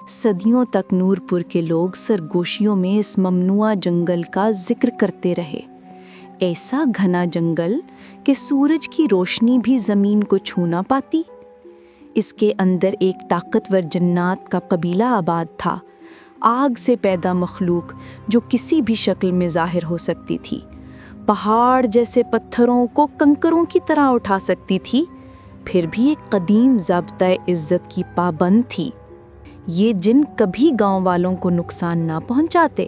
صدیوں تک نورپور کے لوگ سرگوشیوں میں اس ممنوع جنگل کا ذکر کرتے رہے۔ ایسا گھنا جنگل کہ سورج کی روشنی بھی زمین کو چھو نہ پاتی۔ اس کے اندر ایک طاقتور جنات کا قبیلہ آباد تھا، آگ سے پیدا مخلوق جو کسی بھی شکل میں ظاہر ہو سکتی تھی، پہاڑ جیسے پتھروں کو کنکروں کی طرح اٹھا سکتی تھی، پھر بھی ایک قدیم ضابطۂ عزت کی پابند تھی۔ یہ جن کبھی گاؤں والوں کو نقصان نہ پہنچاتے،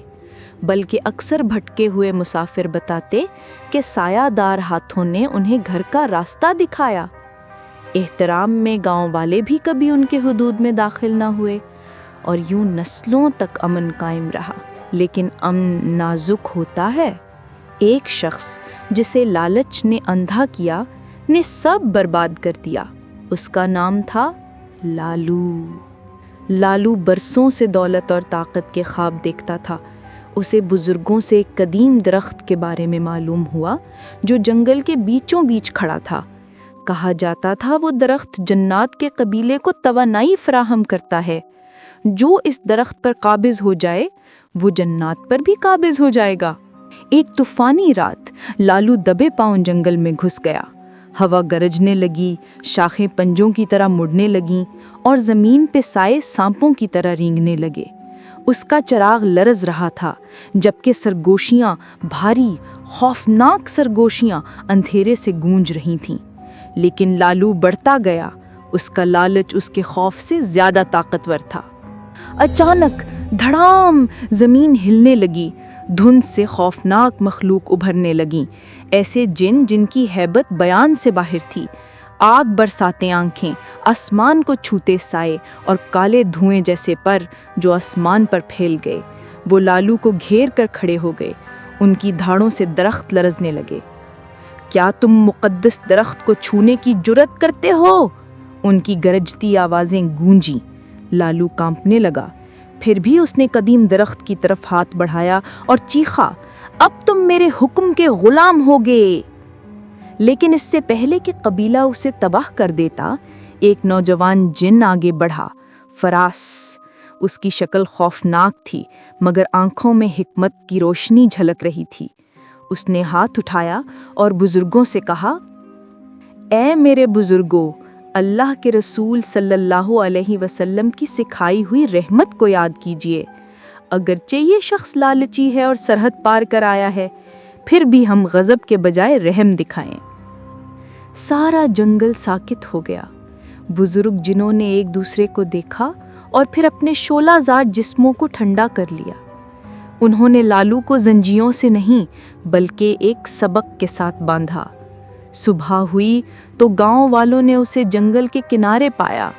بلکہ اکثر بھٹکے ہوئے مسافر بتاتے کہ سایہ دار ہاتھوں نے انہیں گھر کا راستہ دکھایا۔ احترام میں گاؤں والے بھی کبھی ان کے حدود میں داخل نہ ہوئے، اور یوں نسلوں تک امن قائم رہا۔ لیکن امن نازک ہوتا ہے۔ ایک شخص جسے لالچ نے اندھا کیا نے سب برباد کر دیا۔ اس کا نام تھا لالو۔ لالو برسوں سے دولت اور طاقت کے خواب دیکھتا تھا۔ اسے بزرگوں سے ایک قدیم درخت کے بارے میں معلوم ہوا جو جنگل کے بیچوں بیچ کھڑا تھا۔ کہا جاتا تھا وہ درخت جنات کے قبیلے کو توانائی فراہم کرتا ہے۔ جو اس درخت پر قابض ہو جائے وہ جنات پر بھی قابض ہو جائے گا۔ ایک طوفانی رات لالو دبے پاؤں جنگل میں گھس گیا۔ ہوا گرجنے لگی، شاخیں پنجوں کی طرح مڑنے لگیں اور زمین پہ سائے سانپوں کی طرح رینگنے لگے۔ اس کا چراغ لرز رہا تھا، جبکہ سرگوشیاں، بھاری خوفناک سرگوشیاں اندھیرے سے گونج رہی تھیں۔ لیکن لالو بڑھتا گیا، اس کا لالچ اس کے خوف سے زیادہ طاقتور تھا۔ اچانک دھڑام زمین ہلنے لگی، دھند سے خوفناک مخلوق ابھرنے لگیں، ایسے جن کی ہیبت بیان سے باہر تھی۔ آگ برساتے آنکھیں، آسمان کو چھوتے سائے اور کالے دھوئیں جیسے پر جو آسمان پر پھیل گئے۔ وہ لالو کو گھیر کر کھڑے ہو گئے، ان کی دھاڑوں سے درخت لرزنے لگے۔ کیا تم مقدس درخت کو چھونے کی جرأت کرتے ہو؟ ان کی گرجتی آوازیں گونجیں۔ لالو کانپنے لگا، پھر بھی اس نے قدیم درخت کی طرف ہاتھ بڑھایا اور چیخا، اب تم میرے حکم کے غلام ہوگے۔ لیکن اس سے پہلے کہ قبیلہ اسے تباہ کر دیتا، ایک نوجوان جن آگے بڑھا، فراس۔ اس کی شکل خوفناک تھی، مگر آنکھوں میں حکمت کی روشنی جھلک رہی تھی۔ اس نے ہاتھ اٹھایا اور بزرگوں سے کہا، اے میرے بزرگوں، اللہ کے رسول صلی اللہ علیہ وسلم کی سکھائی ہوئی رحمت کو یاد کیجیے۔ اگرچہ یہ شخص لالچی ہے اور سرحد پار کر آیا ہے، پھر بھی ہم غضب کے بجائے رحم دکھائیں۔ سارا جنگل ساکت ہو گیا۔ بزرگ جنہوں نے ایک دوسرے کو دیکھا اور پھر اپنے شعلہ زار جسموں کو ٹھنڈا کر لیا۔ انہوں نے لالو کو زنجیروں سے نہیں بلکہ ایک سبق کے ساتھ باندھا۔ صبح ہوئی تو گاؤں والوں نے اسے جنگل کے کنارے پایا،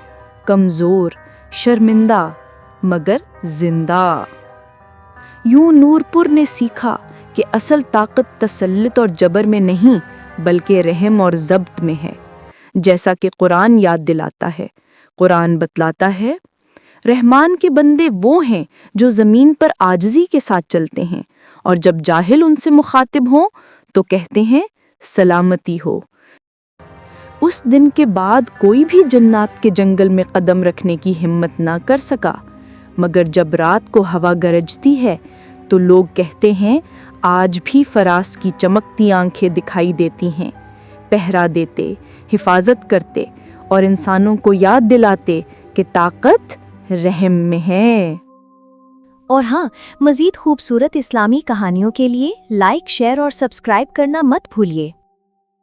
کمزور، شرمندہ، مگر زندہ۔ یوں نورپور نے سیکھا کہ اصل طاقت تسلط اور جبر میں نہیں بلکہ رحم اور ضبط میں ہے۔ جیسا کہ قرآن یاد دلاتا ہے، قرآن بتلاتا ہے، رحمان کے بندے وہ ہیں جو زمین پر عاجزی کے ساتھ چلتے ہیں، اور جب جاہل ان سے مخاطب ہوں تو کہتے ہیں سلامتی ہو۔ اس دن کے بعد کوئی بھی جنات کے جنگل میں قدم رکھنے کی ہمت نہ کر سکا، مگر جب رات کو ہوا گرجتی ہے تو لوگ کہتے ہیں آج بھی فراس کی چمکتی آنکھیں دکھائی دیتی ہیں، پہرا دیتے، حفاظت کرتے اور انسانوں کو یاد دلاتے کہ طاقت رحم میں ہے۔ اور ہاں، مزید خوبصورت اسلامی کہانیوں کے لیے لائک، شیئر اور سبسکرائب کرنا مت بھولیے۔